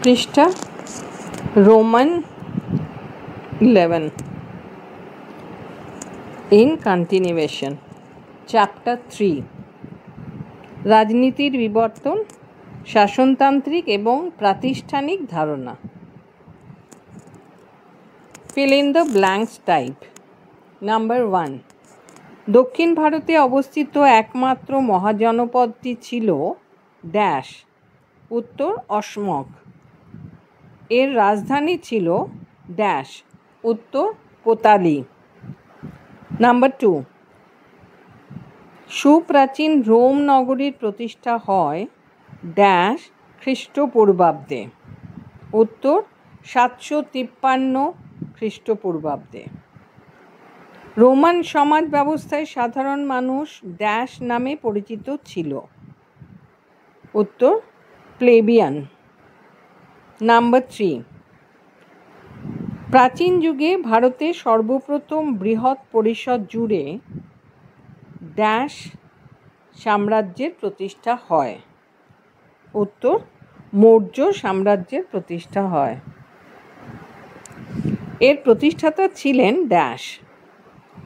पृष्ठा roman 11 in continuation chapter 3 राजनीतिर विवर्तन शासनतांत्रिक एवं प्रातिष्ठानिक धारणा fill in the blanks type number 1 दक्षिण भारते अवस्थित एकमात्र महाजनपदटी छिलो डैश उत्तर अशमक एर राजधानी छिलो डैश उत्तर पोताली नम्बर 2 सुप्राचीन रोम नगरीर प्रतिष्ठा हय डैश ख्रीष्टपूर्वाब्दे उत्तर 753 ख्रीष्टपूर्वाब्दे रोमान समाज व्यवस्थाय साधारण मानुष डैश नामे परिचित छिलो उत्तर प्लेबियान नम्बर 3 प्राचीन युगे भारते सर्वप्रथम बृहत् परिषद जुड़े डैश साम्राज्येर प्रतिष्ठा हय उत्तर मौर्य साम्राज्येर प्रतिष्ठा हय एर प्रतिष्ठाता छिलेन डैश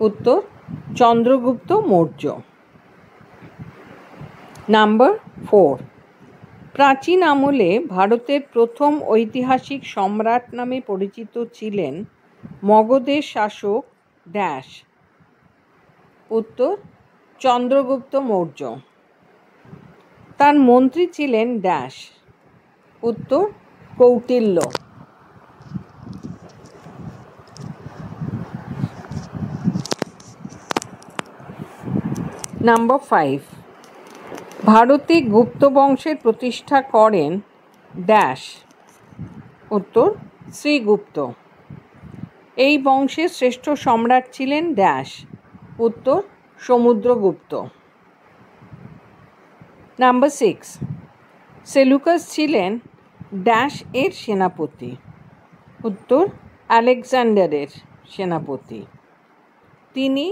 उत्तर चंद्रगुप्त मौर्य नम्बर 4 प्राचीन आमले भारतेर प्रथम ऐतिहासिक सम्राट नामे परिचित छिलेन मगधेर शासक डैश उत्तर चंद्रगुप्त मौर्य तार मंत्री छिलेन डैश उत्तर कौटिल्य नम्बर 5 भारते गुप्त वंशेर प्रतिष्ठा करें डैश उत्तर श्रीगुप्त এই বংশের শ্রেষ্ঠ সম্রাট ছিলেন ড্যাশ উত্তর সমুদ্রগুপ্ত নাম্বার 6 সেলুকাস ছিলেন ড্যাশ এর সেনাপতি উত্তর আলেকজান্ডারের সেনাপতি তিনি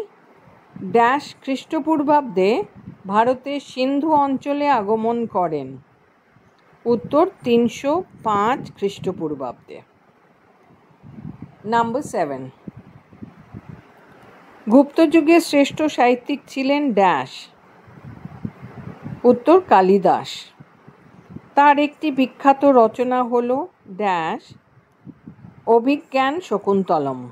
डैश ख्रीष्टपूर्वाब्दे भारते सिंधु अंचले आगमन करें उत्तर 305 ख्रीष्टपूर्वाब्दे नम्बर 7 गुप्त युगे श्रेष्ठ साहित्यिक छिलेन डैश उत्तर कालिदास तार एकटी विख्यात रचना हलो डैश अभिज्ञान शकुन्तलम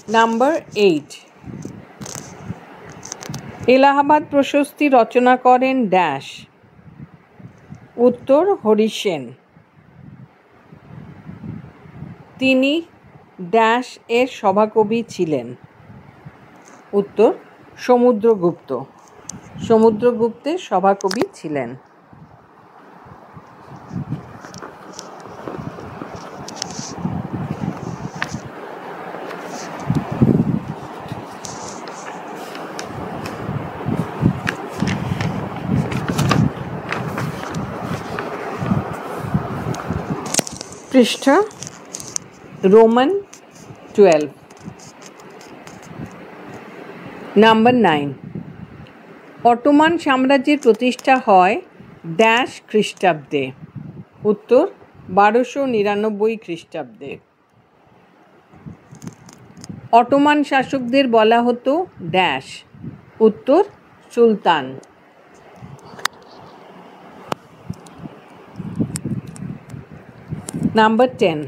नम्बर 8 एलाहाबाद प्रशस्ति रचना करें डैश उत्तर हरिसेन तिनी डैश एर सभाकवि छिलेन उत्तर समुद्रगुप्त समुद्रगुप्तेर सभाकवि छिलेन पृष्ठा रोमन 12 नम्बर 9 अटोमान साम्राज्येर प्रतिष्ठा हय डैश ख्रीष्टाब्दे उत्तर 1299 ख्रीष्टाब्दे अटोमान शासकदेर बला हतो डैश उत्तर सुल्तान नम्बर 10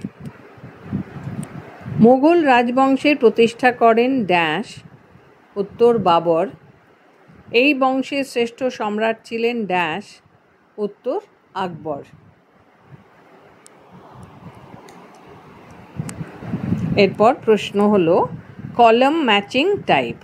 मुगल राजवंशेर प्रतिष्ठा करें डैश उत्तर बाबर এই বংশের শ্রেষ্ঠ সম্রাট ছিলেন ড্যাশ উত্তর আকবর এরপর প্রশ্ন হলো কলাম ম্যাচিং টাইপ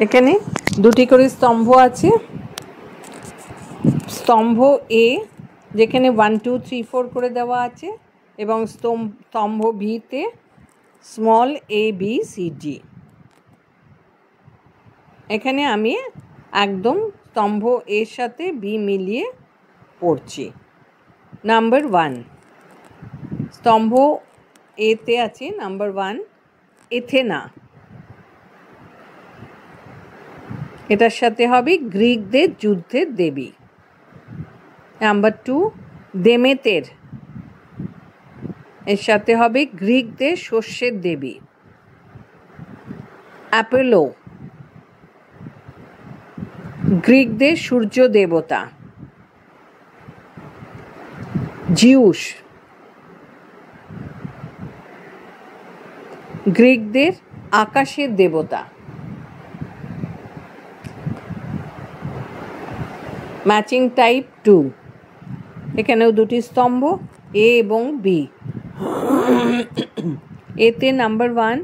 এখানে দুটি করে স্তম্ভ আছে स्तम्भ ए যেখানে 1 2 3 4 করে দেওয়া আছে এবং স্তম্ভ ভিতে small a b c d। এখানে আমি একদম স্তম্ভ এর সাথে বি মিলিয়ে পড়ছি। নাম্বার 1 স্তম্ভ এতে আছে নাম্বার 1 এথেনা, এটার সাথে হবে গ্রিকদের যুদ্ধের দেবী। নাম্বার 2 দেমেতের, এর সাথে হবে গ্রিকদের শস্যের দেবী। অ্যাপোলো, গ্রিকদের সূর্য দেবতা। জিউস, গ্রিকদের আকাশের দেবতা। ম্যাচিং টাইপ 2, এখানেও দুটি স্তম্ভ এ এবং বি। এতে নাম্বার 1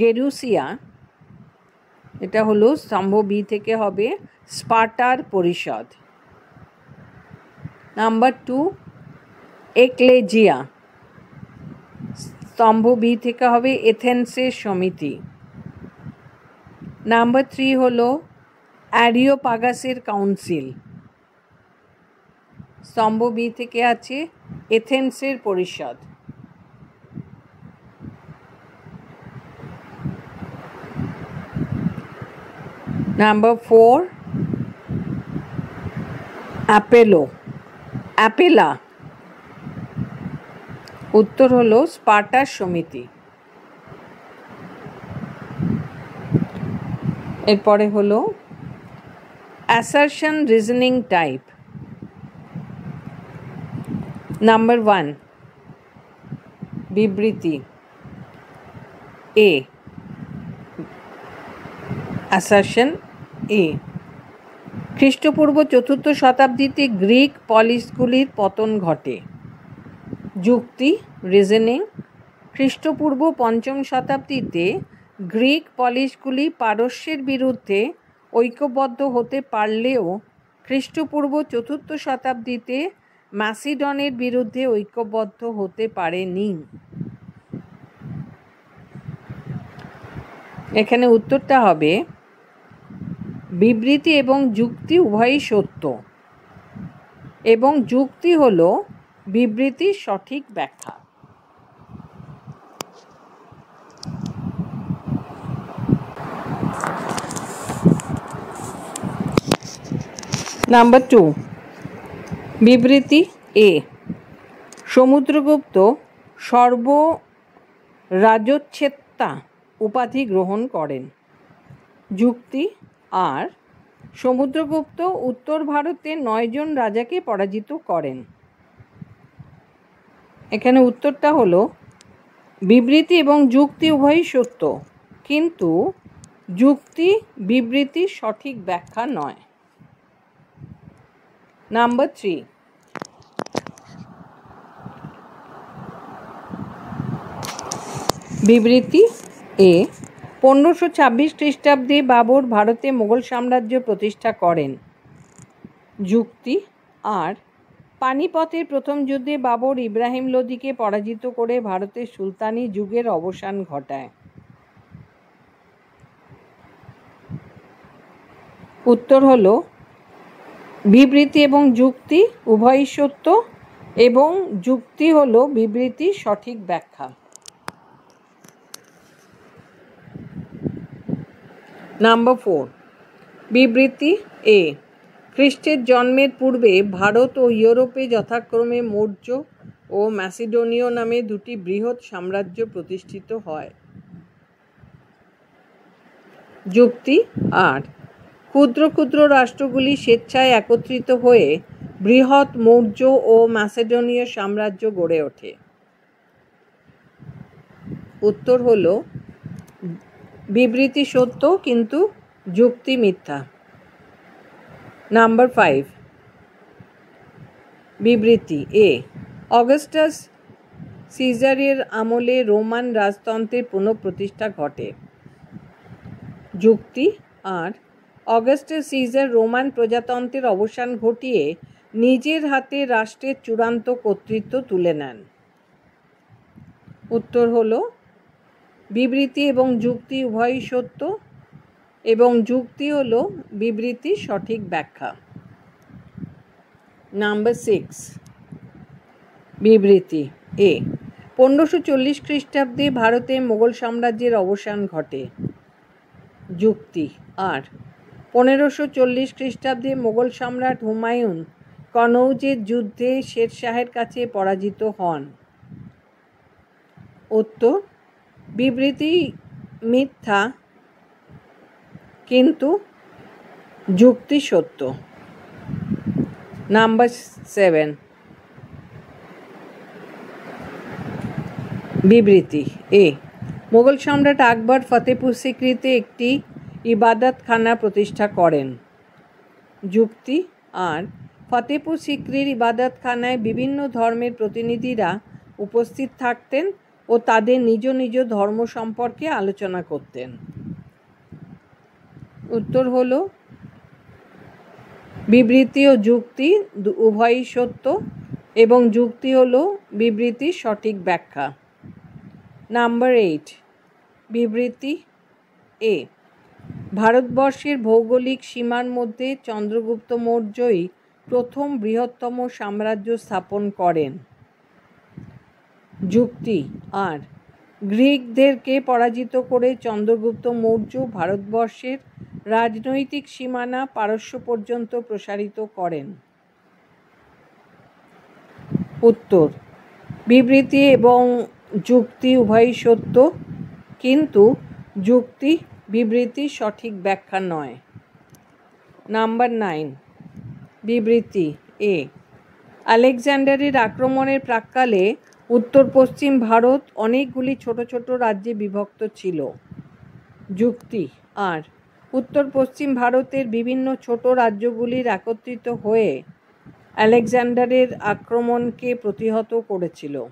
গেরুসিয়া, এটা হলো স্তম্ভ বি থেকে হবে স্পার্টার পরিষদ। নাম্বার 2 একলেজিয়া, স্তম্ভ বি থেকে হবে এথেন্সের সমিতি। নাম্বার 3 হলো অ্যারিওপাগাসের কাউন্সিল, স্তম্ভ বি থেকে আছে এথেন্সের পরিষদ। নাম্বার 4 অ্যাপেলা, উত্তর হলো স্পার্টার সমিতি। এরপরে হলো অ্যাসারশন রিজনিং টাইপ। নাম্বার 1 বিবৃতি এ, অ্যাসারশন এ, খ্রিস্টপূর্ব 4th শতাব্দীতে গ্রিক পলিসগুলির পতন ঘটে। যুক্তি রিজনিং, খ্রিস্টপূর্ব 5ম শতাব্দীতে গ্রিক পলিসগুলি পারস্যের বিরুদ্ধে ঐক্যবদ্ধ হতে পারলেও খ্রিস্টপূর্ব 4th শতাব্দীতে ম্যাসিডনের বিরুদ্ধে ঐক্যবদ্ধ হতে পারেনি। এখানে উত্তরটা হবে বিবৃতি এবং যুক্তি উভয়ই সত্য এবং যুক্তি হলো বিবৃতির সঠিক ব্যাখ্যা। নাম্বার 2 বিবৃতি এ, সমুদ্রগুপ্ত সর্বরাজচ্ছেত্তা উপাধি গ্রহণ করেন। যুক্তি আর, সমুদ্রগুপ্ত উত্তর ভারতে 9 জন রাজাকে পরাজিত করেন। এখানে উত্তরটা হলো বিবৃতি এবং যুক্তি উভয়ই সত্য, কিন্তু যুক্তি বিবৃতির সঠিক ব্যাখ্যা নয়। নাম্বার 3 বিবৃতি এ, 1526 খ্রিস্টাব্দে বাবর ভারতে মোগল সাম্রাজ্য প্রতিষ্ঠা করেন। যুক্তি আর, পানিপথের প্রথম যুদ্ধে বাবর ইব্রাহিম লোদিকে পরাজিত করে ভারতের সুলতানি যুগের অবসান ঘটায়। উত্তর হলো বিবৃতি এবং যুক্তি উভয়ই সত্য এবং যুক্তি হলো বিবৃতির সঠিক ব্যাখ্যা। নাম্বার 4 বিবৃতি এ, খ্রিস্টের জন্মের পূর্বে ভারত ও ইউরোপে যথাক্রমে মৌর্য ও ম্যাসিডোনীয় নামে দুটি বৃহৎ সাম্রাজ্য প্রতিষ্ঠিত হয়। যুক্তি আর, ক্ষুদ্র ক্ষুদ্র রাষ্ট্রগুলি স্বেচ্ছায় একত্রিত হয়ে বৃহৎ মৌর্য ও ম্যাসিডোনীয় সাম্রাজ্য গড়ে ওঠে। উত্তর হলো বিবৃতি সত্য কিন্তু যুক্তি মিথ্যা। নাম্বার 5 বিবৃতি এ, অগাস্টাস সিজারের আমলে রোমান রাজতন্ত্রের পুনঃপ্রতিষ্ঠা ঘটে। যুক্তি আর, অগাস্টাস সিজার রোমান প্রজাতন্ত্রের অবসান ঘটিয়ে নিজের হাতে রাষ্ট্রের চূড়ান্ত কর্তৃত্ব তুলে নেন? উত্তর হলো বিবৃতি এবং যুক্তি উভয়ই সত্য, এবং যুক্তি হলো বিবৃতির সঠিক ব্যাখ্যা। নাম্বার 6, বিবৃতি। এ, 1540 খ্রিস্টাব্দে ভারতে মোগল সাম্রাজ্যের অবসান ঘটে। যুক্তি। আর 1540 খ্রিস্টাব্দে মোগল সম্রাট হুমায়ুন কনৌজের যুদ্ধে শেরশাহের কাছে পরাজিত হন। উত্তর, বিবৃতি মিথ্যা কিন্তু যুক্তি সত্য। নাম্বার 7, বিবৃতি। এ, মোগল সম্রাট আকবর ফতেপুর সিক্রিতে একটি ইবাদতখানা প্রতিষ্ঠা করেন। যুক্তি। আর ফতেপুর সিক্রির ইবাদতখানায় বিভিন্ন ধর্মের প্রতিনিধিরা উপস্থিত থাকতেন ও তাদের নিজ নিজ ধর্ম সম্পর্কে আলোচনা করতেন। উত্তর হলো বিবৃতি ও যুক্তি উভয়ই সত্য, এবং যুক্তি হলো বিবৃতির সঠিক ব্যাখ্যা। নাম্বার 8, বিবৃতি। এ, ভারতবর্ষের ভৌগোলিক সীমার মধ্যে চন্দ্রগুপ্ত মৌর্যই প্রথম বৃহত্তম সাম্রাজ্য স্থাপন করেন। যুক্তি। আর গ্রিকদেরকে পরাজিত করে চন্দ্রগুপ্ত মৌর্য ভারতবর্ষের রাজনৈতিক সীমানা পারস্য পর্যন্ত প্রসারিত করেন। উত্তর, বিবৃতি এবং যুক্তি উভয়ই সত্য, কিন্তু যুক্তি বিবৃতির সঠিক ব্যাখ্যা নয়। নাম্বার 9, বিবৃতি। এ, আলেকজান্ডারের আক্রমণের প্রাক্কালে উত্তর পশ্চিম ভারত অনেকগুলি ছোট ছোট রাজ্যে বিভক্ত ছিল। যুক্তি। আর উত্তর পশ্চিম ভারতের বিভিন্ন ছোট রাজ্যগুলির একত্রিত হয়ে আলেকজান্ডারের আক্রমণকে প্রতিহত করেছিল।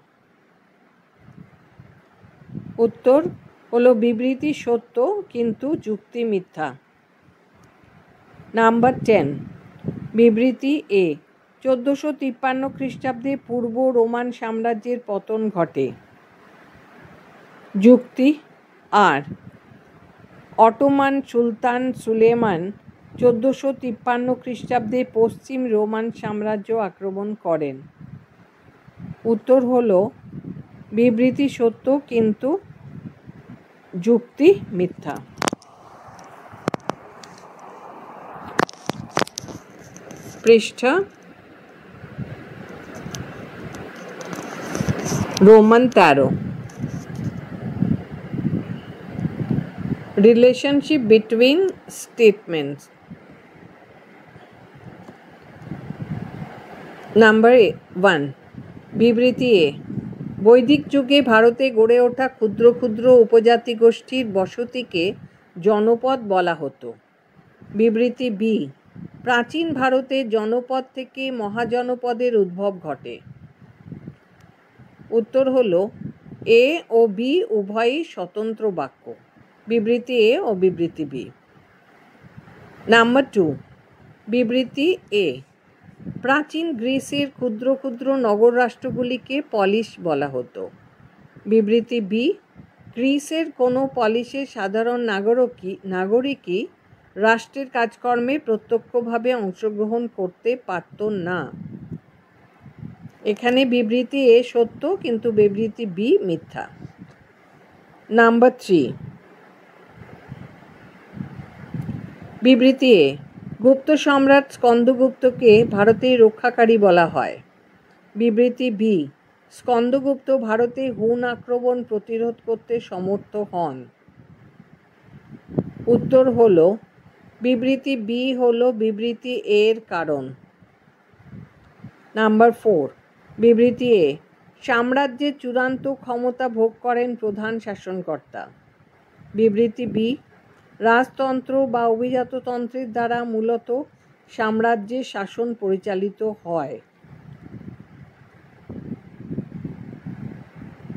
উত্তর হলো বিবৃতি সত্য কিন্তু যুক্তি মিথ্যা। নাম্বার 10, বিবৃতি। এ, 1453 খ্রিস্টাব্দে পূর্ব রোমান সাম্রাজ্যের পতন ঘটে। যুক্তি। আর অটোমান সুলতান সুলেমান 1453 খ্রিস্টাব্দে পশ্চিম রোমান সাম্রাজ্য আক্রমণ করেন। উত্তর হলো বিবৃতি সত্য কিন্তু যুক্তি মিথ্যা। পৃষ্ঠা Roman 13। Relationship between statements. Number 1, বিবৃতি। এ, বৈদিক যুগে ভারতে গড়ে ওঠা ক্ষুদ্র ক্ষুদ্র উপজাতি গোষ্ঠীর বসতিকে জনপদ বলা হতো। বিবৃতি বি, প্রাচীন ভারতে জনপদ থেকে মহাজনপদের উদ্ভব ঘটে। উত্তর হলো এ ও বি উভয়ই স্বতন্ত্র বাক্য। বিবৃতি এ ও বিবৃতি বি। নাম্বার 2, বিবৃতি। এ, প্রাচীন গ্রিসের ক্ষুদ্র ক্ষুদ্র নগর রাষ্ট্রগুলিকে পলিশ বলা হতো। বিবৃতি বি, গ্রিসের কোনো পলিশের সাধারণ নাগরিকই রাষ্ট্রের কাজকর্মে প্রত্যক্ষভাবে অংশগ্রহণ করতে পারত না। এখানে বিবৃতি এ সত্য কিন্তু বিবৃতি বি মিথ্যা। নাম্বার 3, বিবৃতি এ, গুপ্ত সম্রাট স্কন্দগুপ্তকে ভারতের রক্ষাকারী বলা হয়। বিবৃতি বি, স্কন্দগুপ্ত ভারতে হুন আক্রমণ প্রতিরোধ করতে সমর্থ হন। উত্তর হলো বিবৃতি বি হলো বিবৃতি এর কারণ। নাম্বার 4, বিবৃতি এ, সাম্রাজ্যের চূড়ান্ত ক্ষমতা ভোগ করেন প্রধান শাসনকর্তা। বিবৃতি বি, রাজতন্ত্র বা অভিজাততন্ত্রের দ্বারা মূলত সাম্রাজ্যের শাসন পরিচালিত হয়।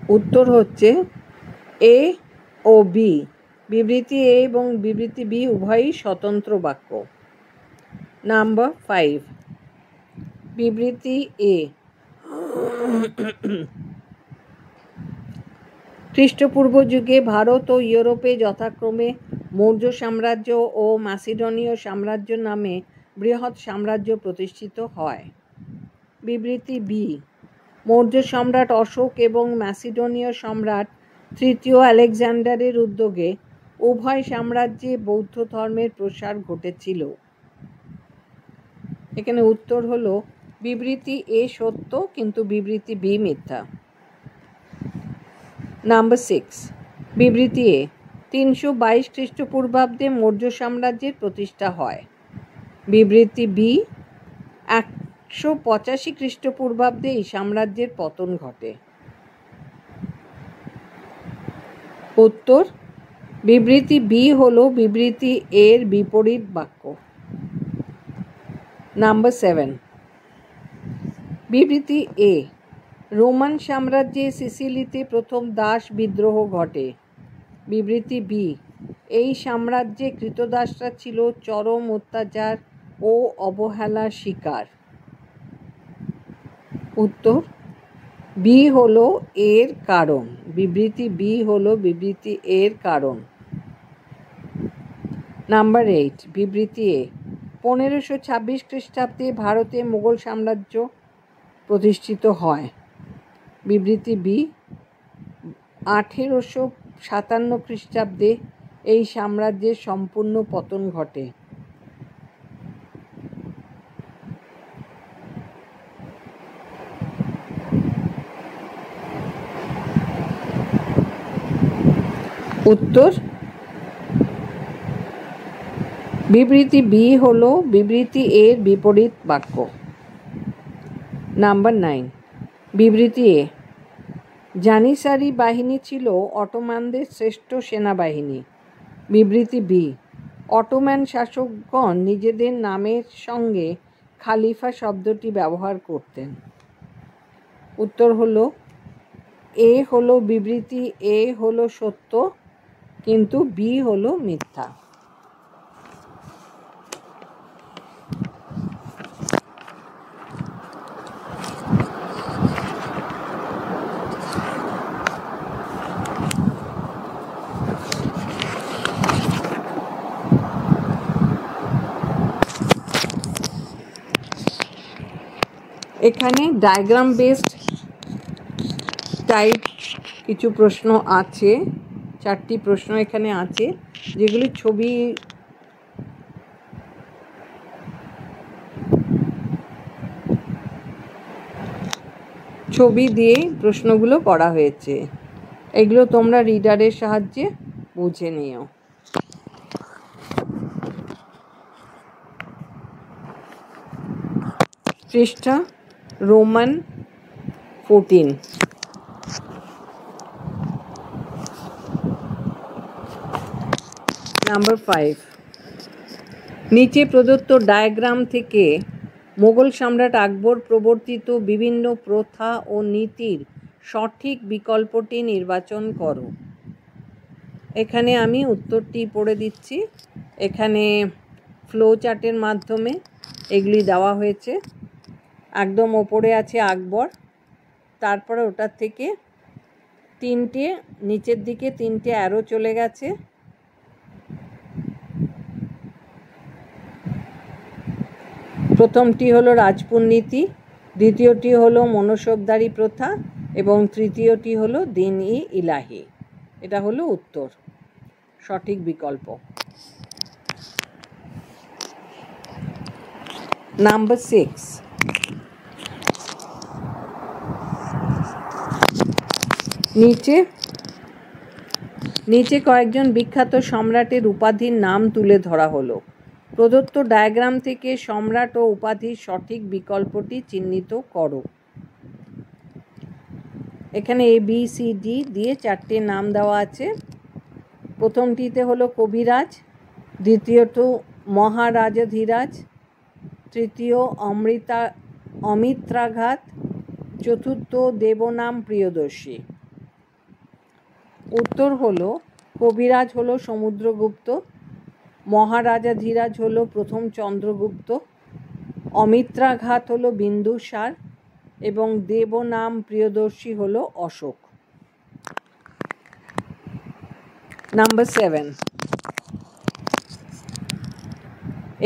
উত্তর হচ্ছে এ ও বি। বিবৃতি এ এবং বিবৃতি বি উভয়ই স্বতন্ত্র বাক্য। নাম্বার 5, বিবৃতি এ, খ্রিস্টপূর্ব যুগে ভারত ও ইউরোপে যথাক্রমে মৌর্য সাম্রাজ্য ও ম্যাসিডনীয় সাম্রাজ্য নামে বৃহৎ সাম্রাজ্য প্রতিষ্ঠিত হয়। বিবৃতি বি, মৌর্য সম্রাট অশোক এবং ম্যাসিডনীয় সম্রাট তৃতীয় আলেকজান্ডারের উদ্যোগে উভয় সাম্রাজ্যে বৌদ্ধ ধর্মের প্রসার ঘটেছিল। এখানে উত্তর হলো বিবৃতি এ সত্য কিন্তু বিবৃতি বি মিথ্যা। নাম্বার 6, বিবৃতি এ, 322 খ্রিস্টপূর্বাব্দে মৌর্য সাম্রাজ্যের প্রতিষ্ঠা হয়। বিবৃতি বি, 185 খ্রিস্টপূর্বাব্দে এই সাম্রাজ্যের পতন ঘটে। উত্তর বিবৃতি বি হলো বিবৃতি এর বিপরীত বাক্য। নাম্বার 7, বিবৃতি এ, রোমান সাম্রাজ্যে সিসিলিতে প্রথম দাস বিদ্রোহ ঘটে। বিবৃতি বি, এই সাম্রাজ্যে কৃতদাসরা ছিল চরম অত্যাচার ও অবহেলার শিকার। উত্তর বি হলো এর কারণ। বিবৃতি বি হলো বিবৃতি এর কারণ। নাম্বার 8, বিবৃতি এ, 1526 খ্রিস্টাব্দে ভারতে মুঘল সাম্রাজ্য প্রতিষ্ঠিত হয়। বিবৃতি বি, 1857 খ্রিস্টাব্দে এই সাম্রাজ্যের সম্পূর্ণ পতন ঘটে। উত্তর বিবৃতি বি হলো বিবৃতি এর বিপরীত বাক্য। নাম্বার 9, বিবৃতি এ, জানিসারি বাহিনী ছিল অটোমানদের শ্রেষ্ঠ সেনাবাহিনী। বিবৃতি বি, অটোম্যান শাসকগণ নিজেদের নামের সঙ্গে খালিফা শব্দটি ব্যবহার করতেন। উত্তর হলো এ হলো বিবৃতি এ হলো সত্য কিন্তু বি হলো মিথ্যা। এখানে ডায়াগ্রাম বেসড টাইপ কিছু প্রশ্ন আছে, 4টি প্রশ্ন এখানে আছে যেগুলি ছবি দিয়ে প্রশ্নগুলো করা হয়েছে। এগুলো তোমরা রিডারের সাহায্যে বুঝে নিও। পৃষ্ঠা রোমান 14। নাম্বার 5, নিচে প্রদত্ত ডায়াগ্রাম থেকে মোগল সম্রাট আকবর প্রবর্তিত বিভিন্ন প্রথা ও নীতির সঠিক বিকল্পটি নির্বাচন করো। এখানে আমি উত্তরটি পড়ে দিচ্ছি। এখানে ফ্লো চার্টের মাধ্যমে এগুলি দেওয়া হয়েছে। একদম ওপরে আছে আকবর, তারপরে ওটার থেকে নিচের দিকে 3টে অ্যারো চলে গেছে। প্রথমটি হলো রাজপুত নীতি, দ্বিতীয়টি হলো মনসবদারি প্রথা এবং তৃতীয়টি হলো দিন-ই ইলাহি। এটা হলো উত্তর, সঠিক বিকল্প। নাম্বার 6, নিচে কয়েকজন বিখ্যাত সম্রাটের উপাধির নাম তুলে ধরা হলো। প্রদত্ত ডায়াগ্রাম থেকে সম্রাট ও উপাধির সঠিক বিকল্পটি চিহ্নিত করো। এখানে ABCD দিয়ে 4টে নাম দেওয়া আছে। প্রথমটিতে হলো কবিরাজ, দ্বিতীয়ত মহারাজাধিরাজ, তৃতীয় অমিত্রাঘাত, চতুর্থ দেবনাম প্রিয়দর্শী। উত্তর হলো কবিরাজ হলো সমুদ্রগুপ্ত, মহারাজাধিরাজ হলো প্রথম চন্দ্রগুপ্ত, অমিত্রাঘাত হলো বিন্দুসার এবং দেবনাম প্রিয়দর্শী হলো অশোক। নাম্বার 7,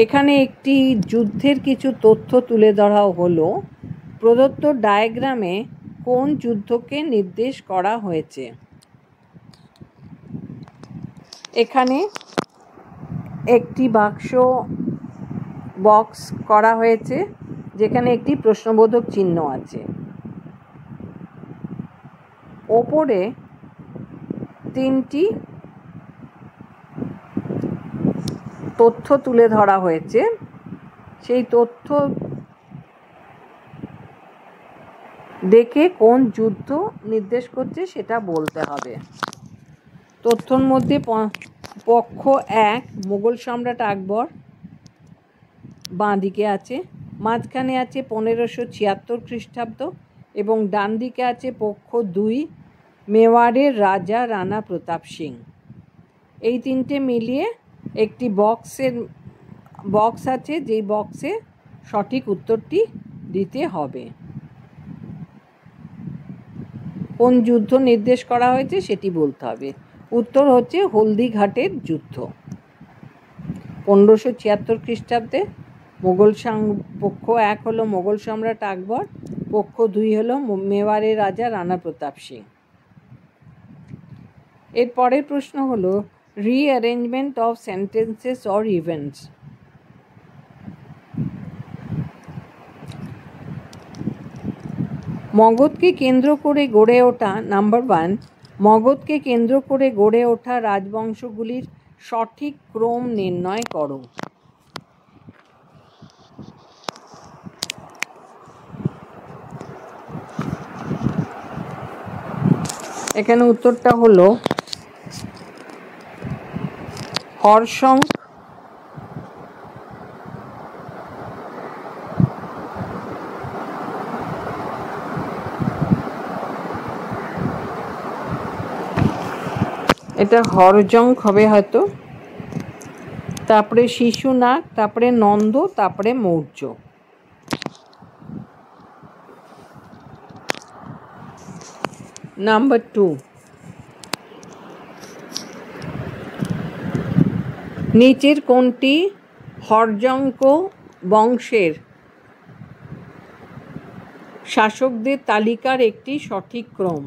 এখানে একটি যুদ্ধের কিছু তথ্য তুলে ধরা হলো। প্রদত্ত ডায়াগ্রামে কোন যুদ্ধকে নির্দেশ করা হয়েছে? এখানে একটি বক্স করা হয়েছে যেখানে একটি প্রশ্নবোধক চিহ্ন আছে। ওপরে 3টি তথ্য তুলে ধরা হয়েছে। সেই তথ্য দেখে কোন যুদ্ধ নির্দেশ করছে সেটা বলতে হবে। তথ্যর মধ্যে পক্ষ 1 মোগল সম্রাট আকবর বাঁ দিকে আছে, মাঝখানে আছে 1576 খ্রিস্টাব্দ এবং ডান দিকে আছে পক্ষ 2 মেওয়ারের রাজা রানা প্রতাপ সিং। এই তিনটে মিলিয়ে একটি বক্স আছে, যেই বক্সে সঠিক উত্তরটি দিতে হবে। কোন যুদ্ধ নির্দেশ করা হয়েছে সেটি বলতে হবে। উত্তর হচ্ছে হলদিঘাটের যুদ্ধ। 1576 খ্রিস্টাব্দে পক্ষ 1 হলো মোগল সম্রাট আকবর, পক্ষ 2 হলো মেওয়ারের রাজা রানা প্রতাপ সিং। এর পরের প্রশ্ন হলো rearrangement of sentences or events. মগধকে কেন্দ্র করে গড়ে ওঠা নাম্বার 1, মগধকে কেন্দ্র করে গড়ে ওঠা রাজবংশগুলির সঠিক ক্রম নির্ণয় করো। এখানে উত্তরটা হলো হর্ষং, এটা হরজং হবে হয়তো, তারপরে শিশুনাগ, তারপরে নন্দ, তারপরে মৌর্য। নাম্বার 2, নিচের কোনটি হর্যঙ্ক বংশের শাসকদের তালিকার একটি সঠিক ক্রম?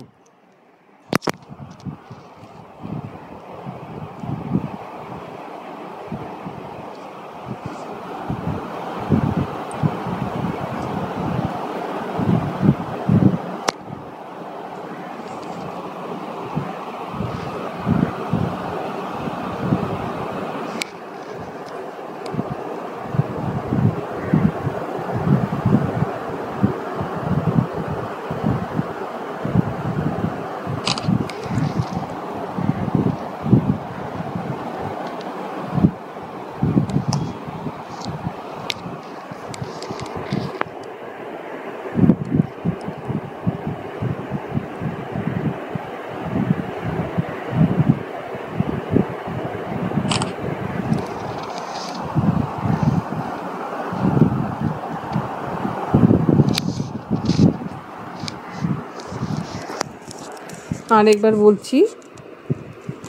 আরেকবার বলছি।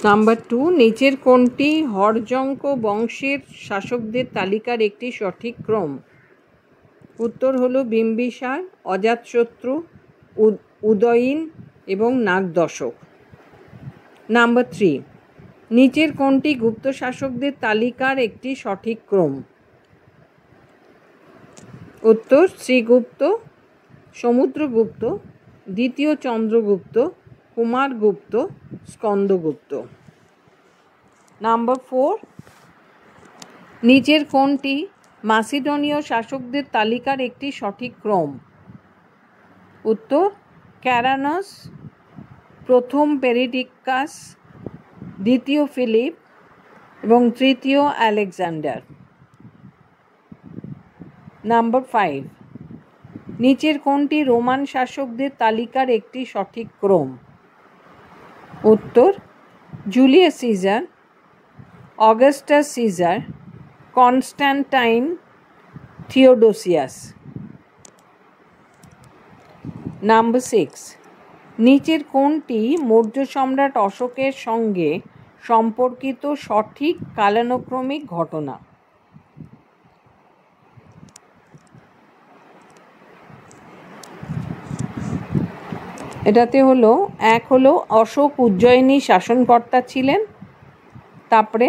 নাম্বার 2, নিচের কোনটি হর্যঙ্ক বংশের শাসকদের তালিকার একটি সঠিক ক্রম? উত্তর হলো বিম্বিসার, অজাতশত্রু, উদয়ীন এবং নাগদশক। নাম্বার 3, নিচের কোনটি গুপ্ত শাসকদের তালিকার একটি সঠিক ক্রম? উত্তর শ্রীগুপ্ত, সমুদ্রগুপ্ত, দ্বিতীয় চন্দ্রগুপ্ত, কুমারগুপ্ত, স্কন্দগুপ্ত। নাম্বার 4, নিচের কোনটি মাসিডনীয় শাসকদের তালিকার একটি সঠিক ক্রম? উত্তর ক্যারানস, প্রথম পেরিডিক্কাস, দ্বিতীয় ফিলিপ এবং তৃতীয় আলেকজান্ডার। নাম্বার 5, নিচের কোনটি রোমান শাসকদের তালিকার একটি সঠিক ক্রম? উত্তর Julius Caesar, Augustus Caesar, Constantine, Theodosius. Number 6, নিচের কোনটি মৌর্য সম্রাট অশোকের সঙ্গে সম্পর্কিত সঠিক কালানুক্রমিক ঘটনা? এটাতে হলো অশোক উজ্জয়িনী শাসনকর্তা ছিলেন। তারপরে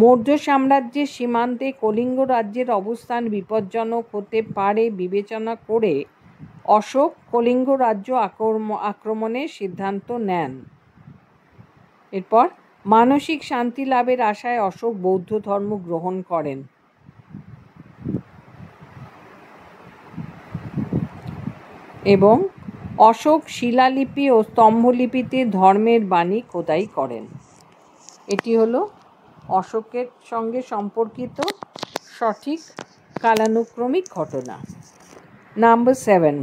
মৌর্য সাম্রাজ্যের সীমান্তে কলিঙ্গ রাজ্যের অবস্থান বিপজ্জনক হতে পারে বিবেচনা করে অশোক কলিঙ্গ রাজ্য আক্রমণের সিদ্ধান্ত নেন। এরপর মানসিক শান্তি লাভের আশায় অশোক বৌদ্ধ ধর্ম গ্রহণ করেন। এবং অশোক শিলালিপি ও স্তম্ভলিপিতে ধর্মের বাণী খোদাই করেন। এটি হলো অশোকের সঙ্গে সম্পর্কিত সঠিক কালানুক্রমিক ঘটনা। নাম্বার 7,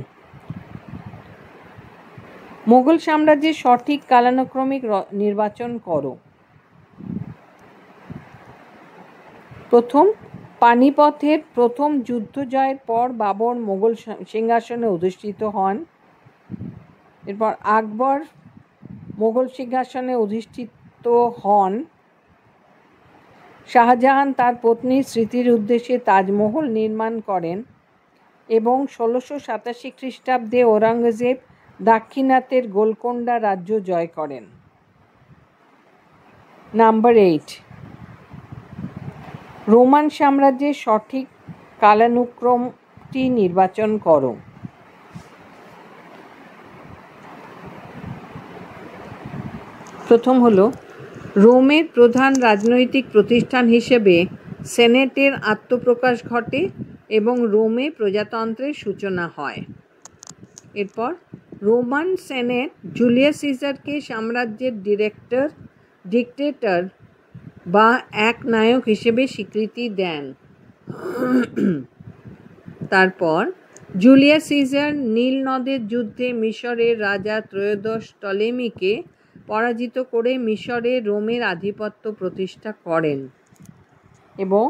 মুঘল সাম্রাজ্যের সঠিক কালানুক্রমিক নির্বাচন করো। প্রথম, পানিপথের প্রথম যুদ্ধ জয়ের পর বাবর মোগল সিংহাসনে অধিষ্ঠিত হন। এরপর আকবর মোগল সিংহাসনে অধিষ্ঠিত হন। শাহজাহান তার পত্নীর স্মৃতির উদ্দেশ্যে তাজমহল নির্মাণ করেন এবং 1687 খ্রিস্টাব্দে ঔরঙ্গজেব দাক্ষিণাত্যের গোলকোন্ডা রাজ্য জয় করেন। নাম্বার 8, রোমান সাম্রাজ্যের সঠিক কালানুক্রমটি নির্বাচন করো। প্রথম হলো রোমের প্রধান রাজনৈতিক প্রতিষ্ঠান হিসেবে সেনেটের আত্মপ্রকাশ ঘটে এবং রোমে প্রজাতন্ত্রের সূচনা হয়। এরপর রোমান সেনেট জুলিয়াস সিজারকে সাম্রাজ্যের ডিক্টেটর বা এক নায়ক হিসেবে স্বীকৃতি দেন। তারপর জুলিয়াস সিজার নীল নদের যুদ্ধে মিশরের রাজা ত্রয়োদশ টলেমিকে পরাজিত করে মিশরে রোমের আধিপত্য প্রতিষ্ঠা করেন এবং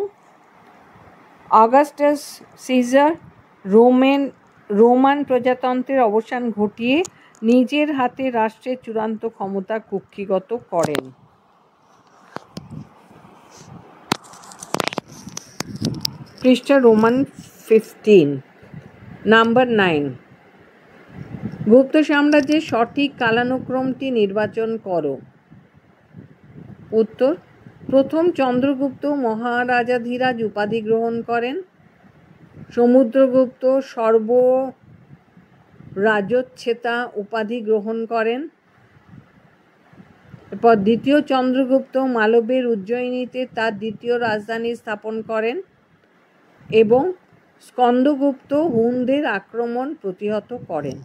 অগাস্টাস সিজার রোমান প্রজাতন্ত্রের অবসান ঘটিয়ে নিজের হাতে রাষ্ট্রের চূড়ান্ত ক্ষমতা কুক্ষিগত করেন। পৃষ্ঠা রোমান 15। নাম্বার 9, গুপ্ত সাম্রাজ্যের সঠিক কালানুক্রমটি নির্বাচন করো। উত্তর, প্রথম চন্দ্রগুপ্ত মহারাজাধিরাজ উপাধি গ্রহণ করেন। সমুদ্রগুপ্ত সর্বরাজচ্ছেতা উপাধি গ্রহণ করেন। এরপর দ্বিতীয় চন্দ্রগুপ্ত মালবের উজ্জয়িনীতে তার দ্বিতীয় রাজধানী স্থাপন করেন এবং স্কন্দগুপ্ত হুনদের আক্রমণ প্রতিহত করেন।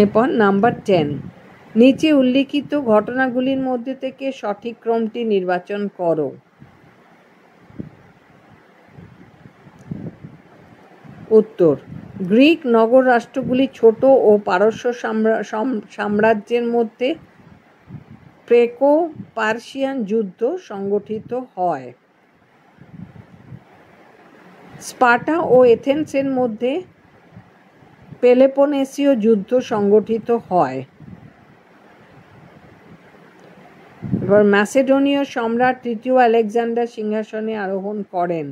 এরপর নাম্বার 10, নিচে উল্লিখিত ঘটনাগুলির মধ্যে থেকে সঠিক ক্রমটি নির্বাচন করো। উত্তর, গ্রিক নগর রাষ্ট্রগুলি ছোট ও পারস্য সাম্রাজ্যের মধ্যে প্রেকো পার্সিয়ান যুদ্ধ সংগঠিত হয়। স্পার্টা ও এথেন্সের মধ্যে পেলোপনেসীয় যুদ্ধ সংগঠিত হয়। এবার ম্যাসেডোনীয় সম্রাট তৃতীয় আলেকজান্ডার সিংহাসনে আরোহণ করেন।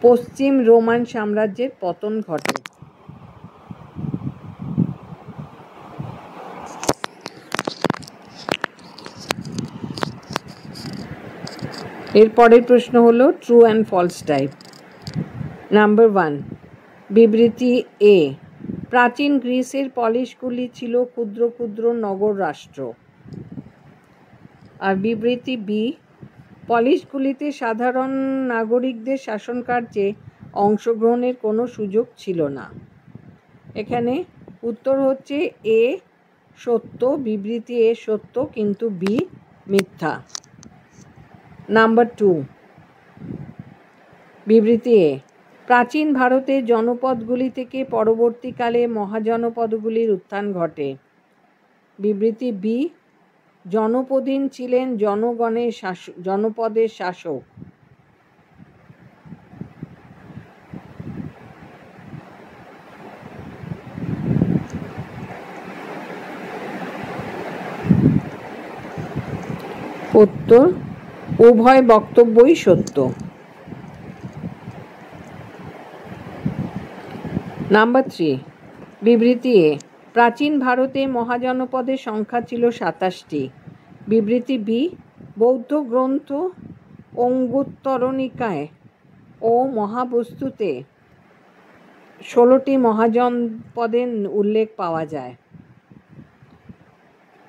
পশ্চিম রোমান সাম্রাজ্যের পতন ঘটে। এরপরের প্রশ্ন হলো true and false type. Number 1, বিবৃতি এ, প্রাচীন গ্রিসের পলিশগুলি ছিল ক্ষুদ্র ক্ষুদ্র নগর রাষ্ট্র। আর বিবৃতি বি, পলিশগুলিতে সাধারণ নাগরিকদের শাসনকার্যে অংশগ্রহণের কোনো সুযোগ ছিল না। এখানে উত্তর হচ্ছে এ সত্য, বিবৃতি এ সত্য কিন্তু বি মিথ্যা। নাম্বার 2, বিবৃতি এ, প্রাচীন ভারতের জনপদগুলি থেকে পরবর্তীকালে মহাজনপদগুলির উত্থান ঘটে। বিবৃতি বি, জনপদীন ছিলেন জনপদের শাসক। উত্তর, উভয় বক্তব্যই সত্য। নাম্বার 3, বিবৃতি এ, প্রাচীন ভারতে মহাজনপদের সংখ্যা ছিল 27টি। বিবৃতি বি, বৌদ্ধ গ্রন্থ অঙ্গুত্তরনিকায় ও মহাবস্তুতে 16টি মহাজনপদের উল্লেখ পাওয়া যায়।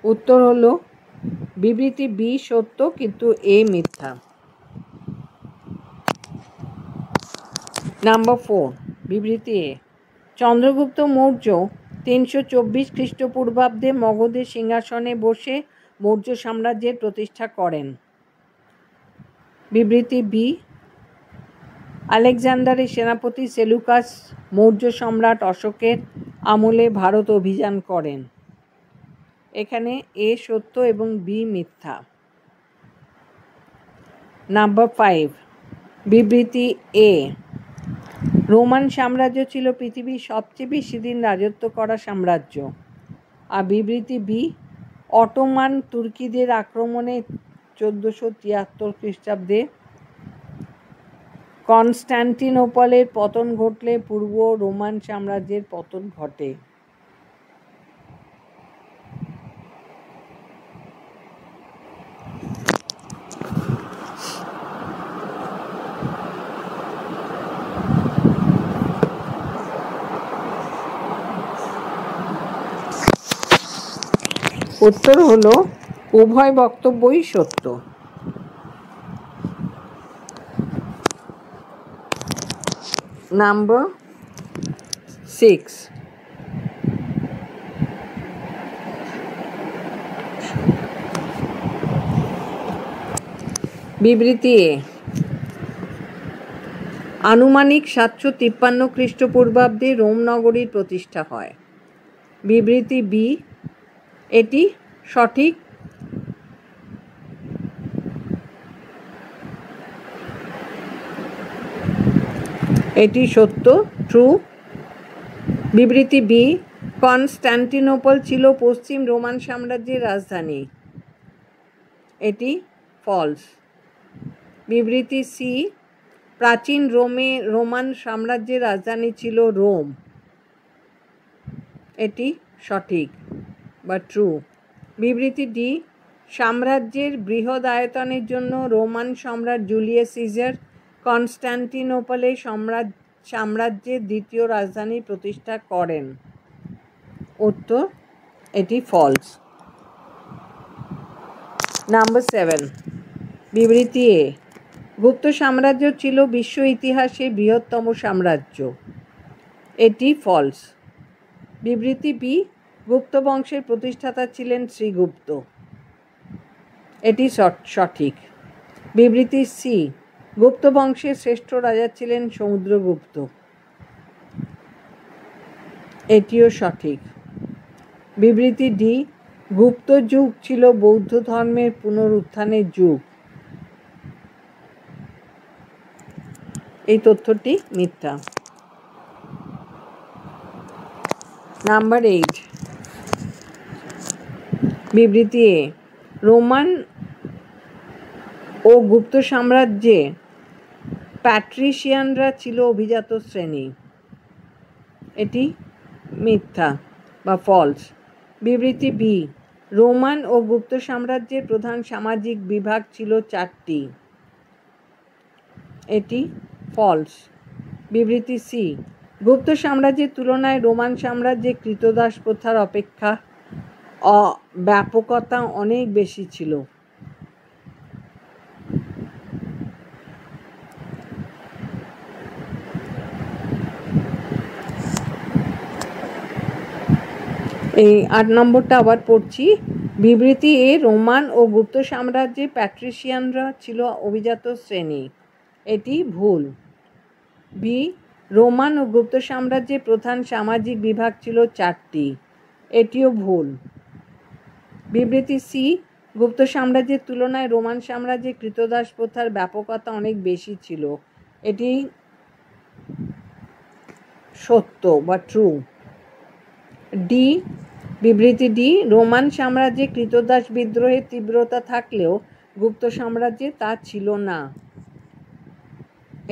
উত্তর হলো বিবৃতি বি সত্য কিন্তু এ মিথ্যা। নাম্বার 4, বিবৃতি এ, চন্দ্রগুপ্ত মৌর্য 324 খ্রিস্টপূর্বাব্দে মগধের সিংহাসনে বসে মৌর্য সাম্রাজ্যের প্রতিষ্ঠা করেন। বিবৃতি বি, আলেকজান্ডারের সেনাপতি সেলুকাস মৌর্য সম্রাট অশোকের আমলে ভারত অভিযান করেন। এখানে এ সত্য এবং বি মিথ্যা। নাম্বার 5, বিবৃতি এ, রোমান সাম্রাজ্য ছিল পৃথিবীর সবচেয়ে বেশি দিন রাজত্ব করা সাম্রাজ্য। আর বিবৃতি বি, অটোমান তুর্কিদের আক্রমণে 1473 খ্রিস্টাব্দে কনস্ট্যান্টিনোপলের পতন ঘটলে পূর্ব রোমান সাম্রাজ্যের পতন ঘটে। উত্তর হলো উভয় বক্তব্যই সত্য। নাম্বার 6, বিবৃতি এ, আনুমানিক 753 খ্রিস্টপূর্বাব্দে রোম নগরীর প্রতিষ্ঠা হয়। বিবৃতি বি, এটি সঠিক। এটি সত্য, ট্রু। বিবৃতি বি, কনস্ট্যান্টিনোপল ছিল পশ্চিম রোমান সাম্রাজ্যের রাজধানী। এটি ফলস। বিবৃতি সি, প্রাচীন রোমান সাম্রাজ্যের রাজধানী ছিল রোম। এটি সঠিক বা ট্রু। বিবৃতি ডি, সাম্রাজ্যের বৃহৎ আয়তনের জন্য রোমান সম্রাট জুলিয়াস সিজার কনস্ট্যান্টিনোপলে সাম্রাজ্যের দ্বিতীয় রাজধানী প্রতিষ্ঠা করেন। উত্তর, এটি ফলস। নাম্বার 7, বিবৃতি এ, গুপ্ত সাম্রাজ্য ছিল বিশ্ব ইতিহাসে বৃহত্তম সাম্রাজ্য। এটি ফলস। বিবৃতি বি, গুপ্ত বংশের প্রতিষ্ঠাতা ছিলেন শ্রীগুপ্ত। এটি সঠিক। বিবৃতি সি, গুপ্ত বংশের শ্রেষ্ঠ রাজা ছিলেন সমুদ্রগুপ্ত। এটিও সঠিক। বিবৃতি ডি, গুপ্ত যুগ ছিল বৌদ্ধ ধর্মের পুনরুত্থানের যুগ। এই তথ্যটি মিথ্যা। নাম্বার 8, বিবৃতি এ, রোমান ও গুপ্ত সাম্রাজ্যে প্যাট্রিশিয়ানরা ছিল অভিজাত শ্রেণী। এটি মিথ্যা বা ফলস। বিবৃতি বি, রোমান ও গুপ্ত সাম্রাজ্যের প্রধান সামাজিক বিভাগ ছিল 4টি। এটি ফলস। বিবৃতি সি, গুপ্ত সাম্রাজ্যের তুলনায় রোমান সাম্রাজ্যে কৃতদাস প্রথার অপেক্ষা ব্যাপকতা অনেক বেশি ছিল। এই 8 নম্বরটা আবার পড়ছি। বিবৃতি এ, রোমান ও গুপ্ত সাম্রাজ্যে প্যাট্রিশিয়ানরা ছিল অভিজাত শ্রেণী। এটি ভুল। বি, রোমান ও গুপ্ত সাম্রাজ্যের প্রধান সামাজিক বিভাগ ছিল 4টি। এটিও ভুল। বিবৃতি সি, গুপ্ত সাম্রাজ্যের তুলনায় রোমান সাম্রাজ্যে কৃতদাস প্রথার ব্যাপকতা অনেক বেশি ছিল। এটি সত্য বা ট্রু। ডি, বিবৃতি ডি, রোমান সাম্রাজ্যে কৃতদাস বিদ্রোহের তীব্রতা থাকলেও গুপ্ত সাম্রাজ্যে তা ছিল না।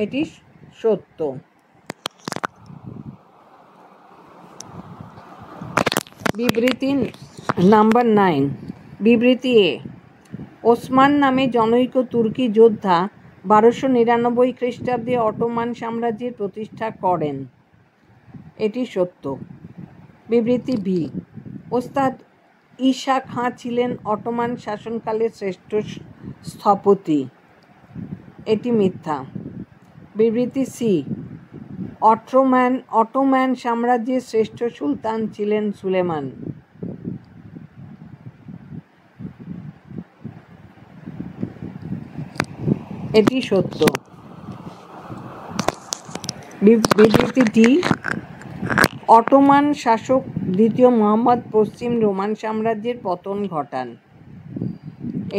এটি সত্য। বিবৃতি নাম্বার 9, বিবৃতি এ, ওসমান নামে জনৈক তুর্কি যোদ্ধা 1299 খ্রিস্টাব্দে অটোমান সাম্রাজ্যের প্রতিষ্ঠা করেন। এটি সত্য। বিবৃতি বি, ওস্তাদ ঈসা খাঁ ছিলেন অটোমান শাসনকালের শ্রেষ্ঠ স্থপতি। এটি মিথ্যা। বিবৃতি সি, অটোমান সাম্রাজ্যের শ্রেষ্ঠ সুলতান ছিলেন সুলেমান। এটি সত্য। বিবৃতি ডি, অটোমান শাসক দ্বিতীয় মুহাম্মদ পশ্চিম রোমান সাম্রাজ্যের পতন ঘটান।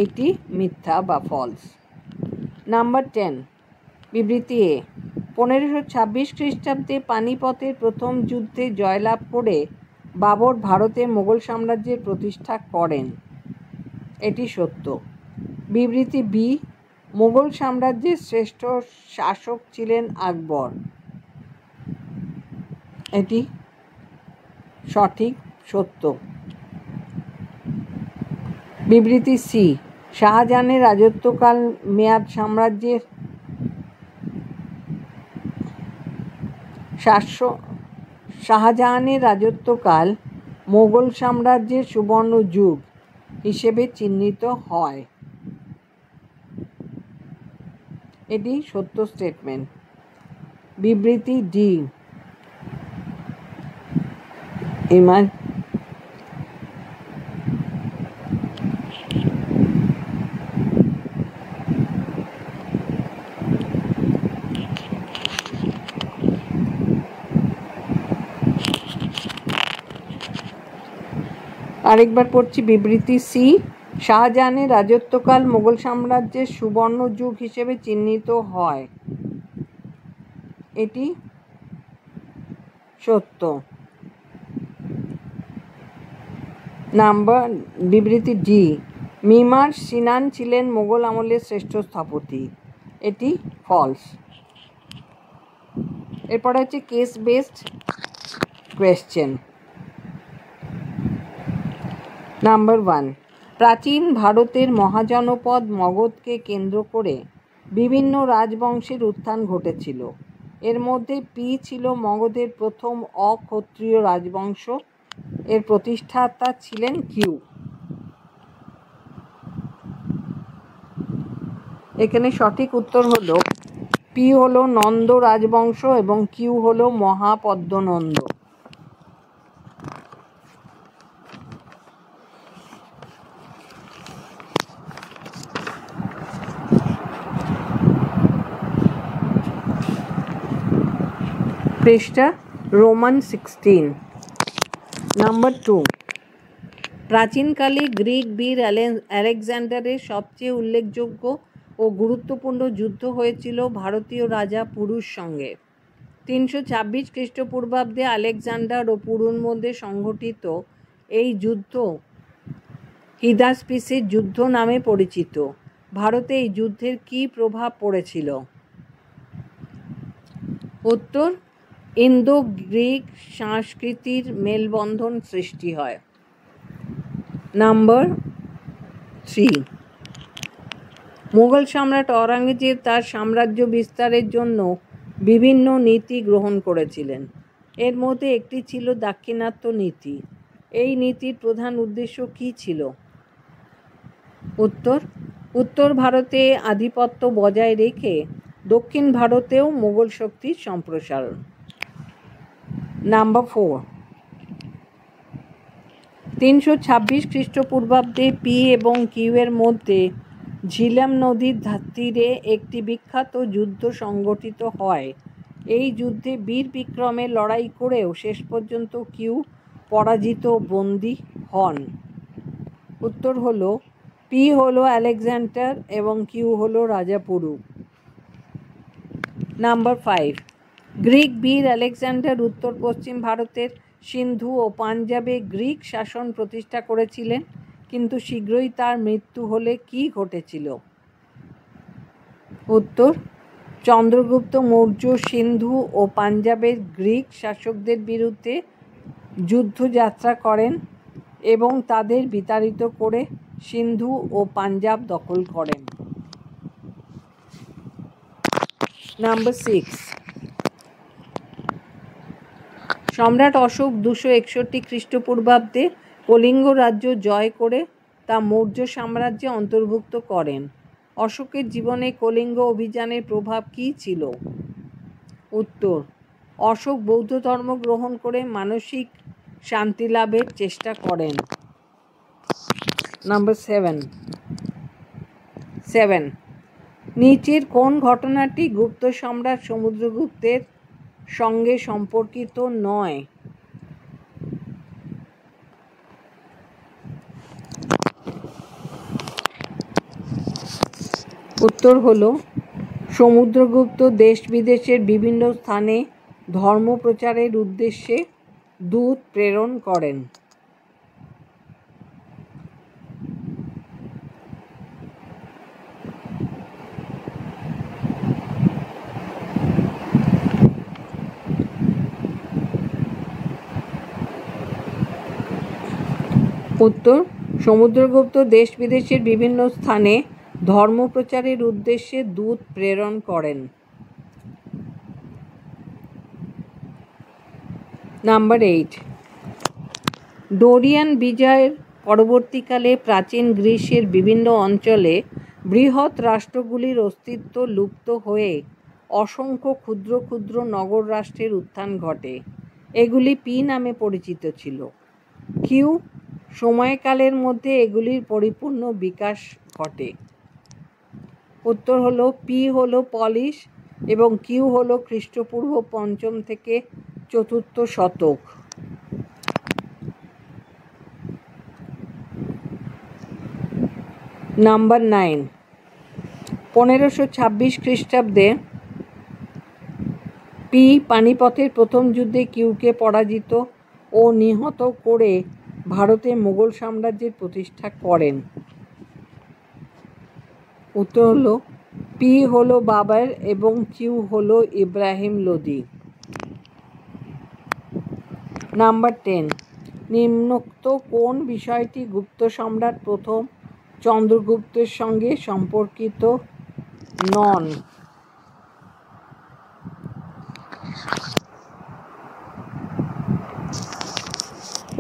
এটি মিথ্যা বা ফলস। নাম্বার 10, বিবৃতি এ, 1526 খ্রিস্টাব্দে পানিপথের প্রথম যুদ্ধে জয়লাভ করে বাবর ভারতে মোগল সাম্রাজ্যের প্রতিষ্ঠা করেন। এটি সত্য। বিবৃতি বি, মোগল সাম্রাজ্যের শ্রেষ্ঠ শাসক ছিলেন আকবর। এটি সঠিক, সত্য। বিবৃতি সি, শাহজাহানের রাজত্বকাল শাহজাহানের রাজত্বকাল মোগল সাম্রাজ্যের সুবর্ণ যুগ হিসেবে চিহ্নিত হয়। এটি সত্য স্টেটমেন্ট। বিবৃতি ডি, আরেকবার পড়ছি। বিবৃতি সি, শাহজাহানের রাজত্বকাল মোগল সাম্রাজ্যের সুবর্ণ যুগ হিসেবে চিহ্নিত হয়। এটি সত্য। বিবৃতি ডি, মিমার সিনান ছিলেন মোগল আমলের শ্রেষ্ঠ স্থপতি। এটি ফলস। এরপরে হচ্ছে কেস বেসড কোয়েশ্চেন। নাম্বার 1, প্রাচীন ভারতের মহাজনপদ মগধকে কেন্দ্র করে বিভিন্ন রাজবংশের উত্থান ঘটেছিল। এর মধ্যে পি ছিল মগধের প্রথম অক্ষত্রিয় রাজবংশ। এর প্রতিষ্ঠাতা ছিলেন কিউ। এখানে সঠিক উত্তর হলো পি হলো নন্দ রাজবংশ এবং কিউ হলো মহাপদ্মনন্দ। পৃষ্ঠা রোমান 16। নাম্বার 2, প্রাচীনকালে গ্রিক বীর আলেকজান্ডারের সবচেয়ে উল্লেখযোগ্য ও গুরুত্বপূর্ণ যুদ্ধ হয়েছিল ভারতীয় রাজা পুরুর সঙ্গে। 326 খ্রিস্টপূর্বাব্দে আলেকজান্ডার ও পুরুর মধ্যে সংঘটিত এই যুদ্ধ হিদাসপিসের যুদ্ধ নামে পরিচিত। ভারতে এই যুদ্ধের কী প্রভাব পড়েছিল? উত্তর, ইন্দো গ্রিক সংস্কৃতির মেলবন্ধন সৃষ্টি হয়। নাম্বার 3, মুঘল সম্রাট অরঙ্গজেব তার সাম্রাজ্য বিস্তারের জন্য বিভিন্ন নীতি গ্রহণ করেছিলেন। এর মধ্যে একটি ছিল দাক্ষিণাত্য নীতি। এই নীতির প্রধান উদ্দেশ্য কী ছিল? উত্তর ভারতে আধিপত্য বজায় রেখে দক্ষিণ ভারতেও মোগল শক্তির সম্প্রসারণ। নাম্বার 4, 326 খ্রিস্টপূর্বাব্দে পি এবং কিউ এর মধ্যে ঝিলাম নদীর তীরে একটি বিখ্যাত যুদ্ধ সংগঠিত হয়। এই যুদ্ধে বীর বিক্রমে লড়াই করেও শেষ পর্যন্ত কিউ পরাজিত বন্দী হন। উত্তর হলো পি হলো আলেকজান্ডার এবং কিউ হলো রাজাপুরু। নাম্বার 5, গ্রিক বীর আলেকজান্ডার উত্তর পশ্চিম ভারতের সিন্ধু ও পাঞ্জাবে গ্রিক শাসন প্রতিষ্ঠা করেছিলেন, কিন্তু শীঘ্রই তার মৃত্যু হলে কী ঘটেছিল? উত্তর, চন্দ্রগুপ্ত মৌর্য সিন্ধু ও পাঞ্জাবের গ্রিক শাসকদের বিরুদ্ধে যুদ্ধযাত্রা করেন এবং তাদের বিতাড়িত করে সিন্ধু ও পাঞ্জাব দখল করেন। নাম্বার 6, সম্রাট অশোক 261 খ্রিস্টপূর্বাব্দে কলিঙ্গ রাজ্য জয় করে তা মৌর্য সাম্রাজ্যে অন্তর্ভুক্ত করেন। অশোকের জীবনে কলিঙ্গ অভিযানের প্রভাব কী ছিল? উত্তর, অশোক বৌদ্ধ ধর্ম গ্রহণ করে মানসিক শান্তি লাভের চেষ্টা করেন। নাম্বার 7, নিচের কোন ঘটনাটি গুপ্ত সম্রাট সমুদ্রগুপ্তের সঙ্গে সম্পর্কিত নয়? উত্তর হলো, সমুদ্রগুপ্ত দেশ বিদেশের বিভিন্ন স্থানে ধর্ম প্রচারের উদ্দেশ্যে দূত প্রেরণ করেন। উত্তর, সমুদ্রগুপ্ত দেশ বিদেশের বিভিন্ন স্থানে ধর্ম প্রচারের উদ্দেশ্যে দূত প্রেরণ করেন। নাম্বার 8, ডোরিয়ান বিজয়ের পরবর্তীকালে প্রাচীন গ্রিসের বিভিন্ন অঞ্চলে বৃহৎ রাষ্ট্রগুলির অস্তিত্ব লুপ্ত হয়ে অসংখ্য ক্ষুদ্র ক্ষুদ্র নগর রাষ্ট্রের উত্থান ঘটে। এগুলি পি নামে পরিচিত ছিল। কিউ সময়কালের মধ্যে এগুলির পরিপূর্ণ বিকাশ ঘটে। উত্তর হলো, পি হলো পলিশ এবং কিউ হলো খ্রিস্টপূর্ব 5ম থেকে 4র্থ শতক। নাম্বার 9, 1526 খ্রিস্টাব্দে পি পানিপথের প্রথম যুদ্ধে কিউকে পরাজিত ও নিহত করে ভারতে মোগল সাম্রাজ্যের প্রতিষ্ঠা করেন। উত্তর হলো, পি হলো বাবর এবং কিউ হলো ইব্রাহিম লোদি। নাম্বার 10, নিম্নোক্ত কোন বিষয়টি গুপ্ত সম্রাট প্রথম চন্দ্রগুপ্তের সঙ্গে সম্পর্কিত নন?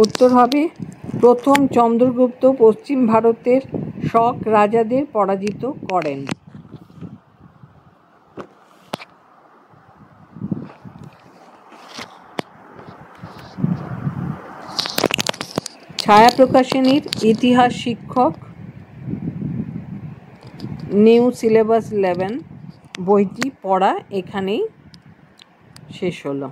উত্তর হবে, প্রথম চন্দ্রগুপ্ত পশ্চিম ভারতের শক রাজাদের পরাজিত করেন। ছায়া প্রকাশনীর ইতিহাস শিক্ষক, নিউ সিলেবাস 11 বইটি পড়া এখানেই শেষ হলো।